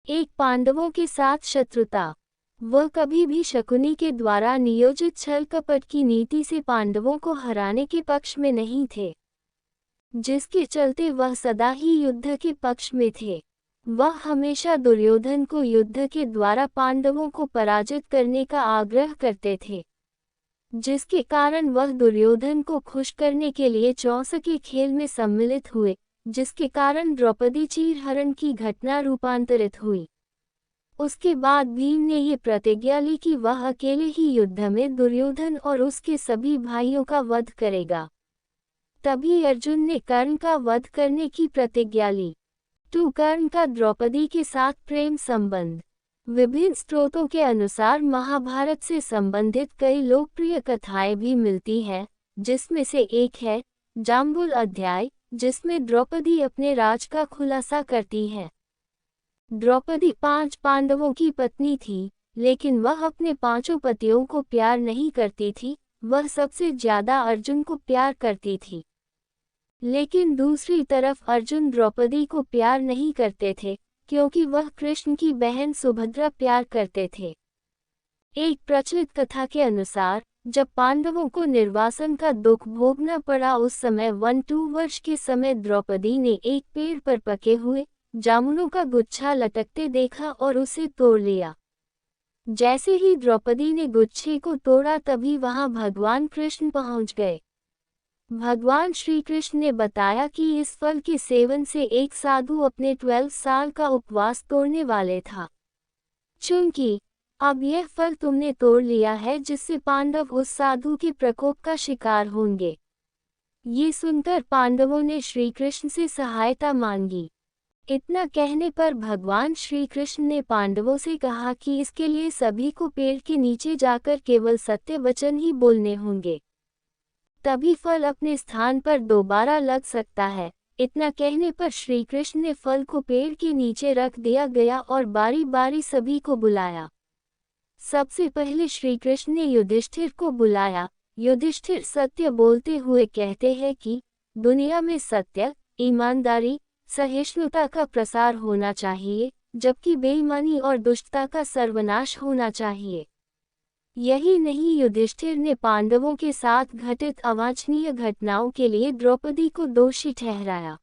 एक पांडवों के साथ शत्रुता। वह कभी भी शकुनी के द्वारा नियोजित छल कपट की नीति से पांडवों को हराने के पक्ष में नहीं थे, जिसके चलते वह सदा ही युद्ध के पक्ष में थे। वह हमेशा दुर्योधन को युद्ध के द्वारा पांडवों को पराजित करने का आग्रह करते थे, जिसके कारण वह दुर्योधन को खुश करने के लिए चौस के खेल में सम्मिलित हुए, जिसके कारण द्रौपदी चीरहरण की घटना रूपांतरित हुई। उसके बाद भीम ने ये प्रतिज्ञा ली कि वह अकेले ही युद्ध में दुर्योधन और उसके सभी भाइयों का वध करेगा। तभी अर्जुन ने कर्ण का वध करने की प्रतिज्ञा ली। कर्ण का द्रौपदी के साथ प्रेम संबंध। विभिन्न स्रोतों के अनुसार महाभारत से संबंधित कई लोकप्रिय कथाएं भी मिलती हैं, जिसमें से एक है जाम्बुल अध्याय, जिसमें द्रौपदी अपने राज का खुलासा करती है। द्रौपदी 5 पांडवों की पत्नी थी, लेकिन वह अपने 5 पतियों को प्यार नहीं करती थी। वह सबसे ज्यादा अर्जुन को प्यार करती थी। लेकिन दूसरी तरफ अर्जुन द्रौपदी को प्यार नहीं करते थे, क्योंकि वह कृष्ण की बहन सुभद्रा प्यार करते थे। एक प्रचलित कथा के अनुसार जब पांडवों को निर्वासन का दुख भोगना पड़ा, उस समय 1-2 वर्ष के समय द्रौपदी ने एक पेड़ पर पके हुए जामुनों का गुच्छा लटकते देखा और उसे तोड़ लिया। जैसे ही द्रौपदी ने गुच्छे को तोड़ा, तभी वहां भगवान कृष्ण पहुंच गए। भगवान श्री कृष्ण ने बताया कि इस फल के सेवन से एक साधु अपने 12 साल का उपवास तोड़ने वाले था। चूंकि अब यह फल तुमने तोड़ लिया है, जिससे पांडव उस साधु के प्रकोप का शिकार होंगे। ये सुनकर पांडवों ने श्री कृष्ण से सहायता मांगी। इतना कहने पर भगवान श्री कृष्ण ने पांडवों से कहा कि इसके लिए सभी को पेड़ के नीचे जाकर केवल सत्य वचन ही बोलने होंगे, तभी फल अपने स्थान पर दोबारा लग सकता है। इतना कहने पर श्री कृष्ण ने फल को पेड़ के नीचे रख दिया गया और बारी बारी सभी को बुलाया। सबसे पहले श्री कृष्ण ने युधिष्ठिर को बुलाया। युधिष्ठिर सत्य बोलते हुए कहते हैं कि दुनिया में सत्य, ईमानदारी, सहिष्णुता का प्रसार होना चाहिए, जबकि बेईमानी और दुष्टता का सर्वनाश होना चाहिए। यही नहीं, युधिष्ठिर ने पांडवों के साथ घटित अवांछनीय घटनाओं के लिए द्रौपदी को दोषी ठहराया।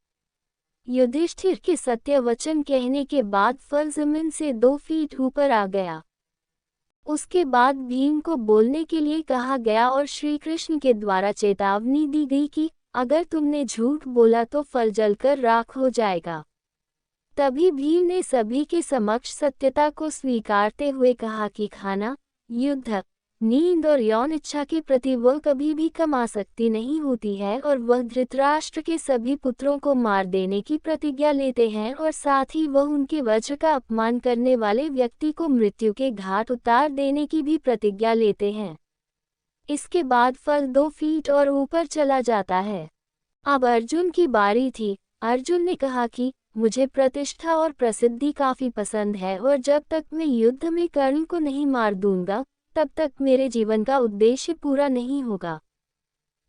युधिष्ठिर के सत्य वचन कहने के बाद फल जमीन से 2 फीट ऊपर आ गया। उसके बाद भीम को बोलने के लिए कहा गया और श्री कृष्ण के द्वारा चेतावनी दी गई कि अगर तुमने झूठ बोला तो फल जलकर राख हो जाएगा। तभी भीम ने सभी के समक्ष सत्यता को स्वीकारते हुए कहा कि खाना, युद्ध, नींद और यौन इच्छा के प्रति वह कभी भी कम आसक्ति नहीं होती है, और वह धृतराष्ट्र के सभी पुत्रों को मार देने की प्रतिज्ञा लेते हैं, और साथ ही वह उनके वज्र का अपमान करने वाले व्यक्ति को मृत्यु के घाट उतार देने की भी प्रतिज्ञा लेते हैं। इसके बाद फल 2 फीट और ऊपर चला जाता है। अब अर्जुन की बारी थी। अर्जुन ने कहा कि मुझे प्रतिष्ठा और प्रसिद्धि काफी पसंद है, और जब तक मैं युद्ध में कर्ण को नहीं मार दूंगा, तब तक मेरे जीवन का उद्देश्य पूरा नहीं होगा।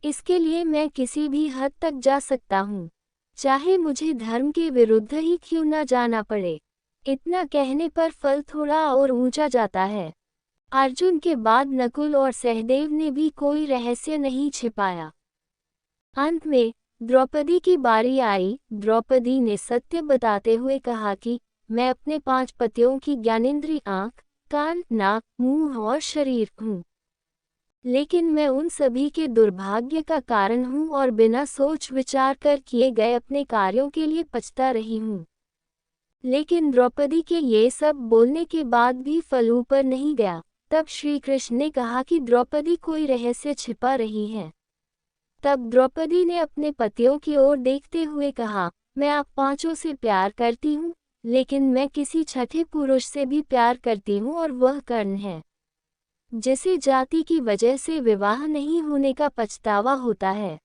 इसके लिए मैं किसी भी हद तक जा सकता हूँ, चाहे मुझे धर्म के विरुद्ध ही क्यों न जाना पड़े। इतना कहने पर फल थोड़ा और ऊंचा जाता है। अर्जुन के बाद नकुल और सहदेव ने भी कोई रहस्य नहीं छिपाया। अंत में द्रौपदी की बारी आई। द्रौपदी ने सत्य बताते हुए कहा कि मैं अपने 5 पतियों की ज्ञानेंद्रिय आँख, कान, नाक, मुंह और शरीर हूँ, लेकिन मैं उन सभी के दुर्भाग्य का कारण हूँ और बिना सोच विचार कर किए गए अपने कार्यों के लिए पछता रही हूँ। लेकिन द्रौपदी के ये सब बोलने के बाद भी फल ऊपर नहीं गया। तब श्री कृष्ण ने कहा कि द्रौपदी कोई रहस्य छिपा रही है। तब द्रौपदी ने अपने पतियों की ओर देखते हुए कहा, मैं आप 5 से प्यार करती हूँ, लेकिन मैं किसी छठे पुरुष से भी प्यार करती हूँ, और वह कर्ण है, जिसे जाति की वजह से विवाह नहीं होने का पछतावा होता है।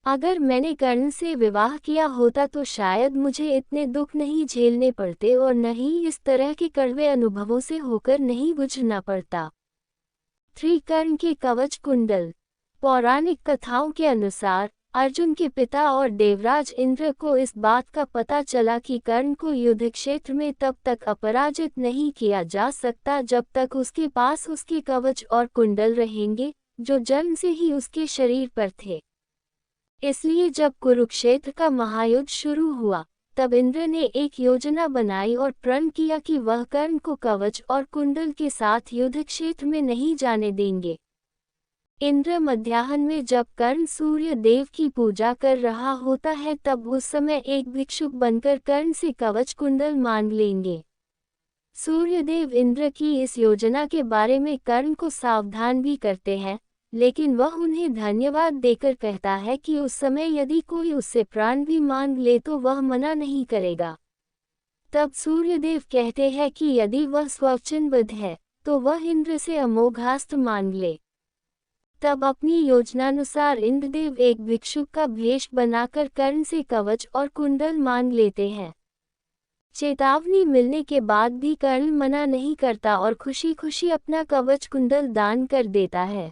अगर मैंने कर्ण से विवाह किया होता तो शायद मुझे इतने दुख नहीं झेलने पड़ते, और न ही इस तरह के कड़वे अनुभवों से होकर नहीं गुजरना पड़ता। कर्ण के कवच कुंडल। पौराणिक कथाओं के अनुसार अर्जुन के पिता और देवराज इंद्र को इस बात का पता चला कि कर्ण को युद्ध क्षेत्र में तब तक अपराजित नहीं किया जा सकता जब तक उसके पास उसके कवच और कुंडल रहेंगे, जो जन्म से ही उसके शरीर पर थे। इसलिए जब कुरुक्षेत्र का महायुद्ध शुरू हुआ, तब इंद्र ने एक योजना बनाई और प्रण किया कि वह कर्ण को कवच और कुंडल के साथ युद्ध क्षेत्र में नहीं जाने देंगे। इंद्र मध्याह्न में जब कर्ण सूर्य देव की पूजा कर रहा होता है, तब उस समय एक भिक्षुक बनकर कर्ण से कवच कुंडल मांग लेंगे। सूर्यदेव इंद्र की इस योजना के बारे में कर्ण को सावधान भी करते हैं, लेकिन वह उन्हें धन्यवाद देकर कहता है कि उस समय यदि कोई उससे प्राण भी मांग ले तो वह मना नहीं करेगा। तब सूर्यदेव कहते हैं कि यदि वह स्ववचनबद्ध है तो वह इंद्र से अमोघास्त्र मांग ले। तब अपनी योजनानुसार इंद्रदेव एक भिक्षुक का वेश बनाकर कर्ण से कवच और कुंडल मांग लेते हैं। चेतावनी मिलने के बाद भी कर्ण मना नहीं करता और खुशी खुशी अपना कवच कुंडल दान कर देता है।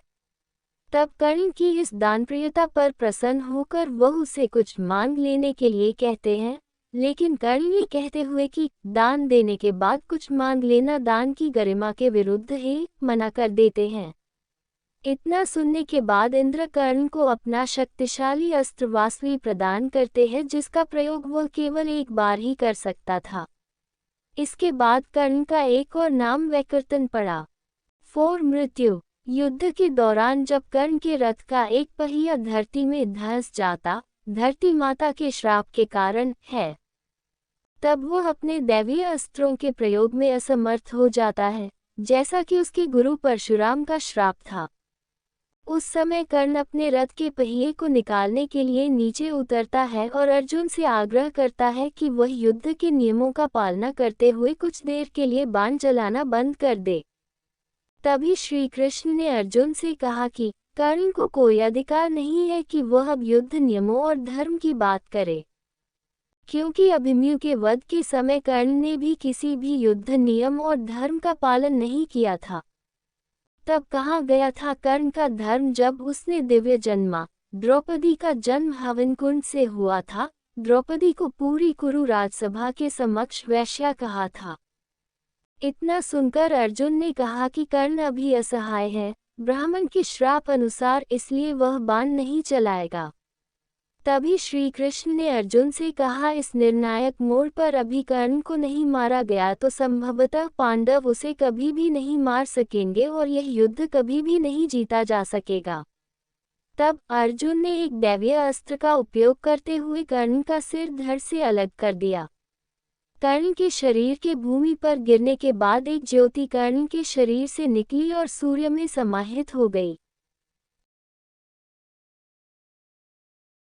तब कर्ण की इस दानप्रियता पर प्रसन्न होकर वह उसे कुछ मांग लेने के लिए कहते हैं, लेकिन कर्ण ये कहते हुए कि दान देने के बाद कुछ मांग लेना दान की गरिमा के विरुद्ध है, मना कर देते हैं। इतना सुनने के बाद इंद्र कर्ण को अपना शक्तिशाली अस्त्र वासवी प्रदान करते हैं, जिसका प्रयोग वह केवल एक बार ही कर सकता था। इसके बाद कर्ण का एक और नाम वैकर्तन पड़ा। 4 मृत्यु। युद्ध के दौरान जब कर्ण के रथ का एक पहिया धरती में धंस जाता, धरती माता के श्राप के कारण है, तब वह अपने दैवीय अस्त्रों के प्रयोग में असमर्थ हो जाता है, जैसा कि उसके गुरु परशुराम का श्राप था। उस समय कर्ण अपने रथ के पहिए को निकालने के लिए नीचे उतरता है और अर्जुन से आग्रह करता है कि वह युद्ध के नियमों का पालना करते हुए कुछ देर के लिए बाण चलाना बंद कर दे। तभी श्री कृष्ण ने अर्जुन से कहा कि कर्ण को कोई अधिकार नहीं है कि वह अब युद्ध नियमों और धर्म की बात करे, क्योंकि अभिमन्यु के वध के समय कर्ण ने भी किसी भी युद्ध नियम और धर्म का पालन नहीं किया था। तब कहा गया था कर्ण का धर्म जब उसने दिव्य जन्मा द्रौपदी का जन्म हवन कुंड से हुआ था। द्रौपदी को पूरी कुरु राजसभा के समक्ष वैश्या कहा था। इतना सुनकर अर्जुन ने कहा कि कर्ण अभी असहाय है, ब्राह्मण के श्राप अनुसार, इसलिए वह बाण नहीं चलाएगा। तभी श्री कृष्ण ने अर्जुन से कहा, इस निर्णायक मोड़ पर अभी कर्ण को नहीं मारा गया तो संभवतः पांडव उसे कभी भी नहीं मार सकेंगे और यह युद्ध कभी भी नहीं जीता जा सकेगा। तब अर्जुन ने एक दैवीय अस्त्र का उपयोग करते हुए कर्ण का सिर धड़ से अलग कर दिया। कर्ण के शरीर के भूमि पर गिरने के बाद एक ज्योति कर्ण के शरीर से निकली और सूर्य में समाहित हो गई।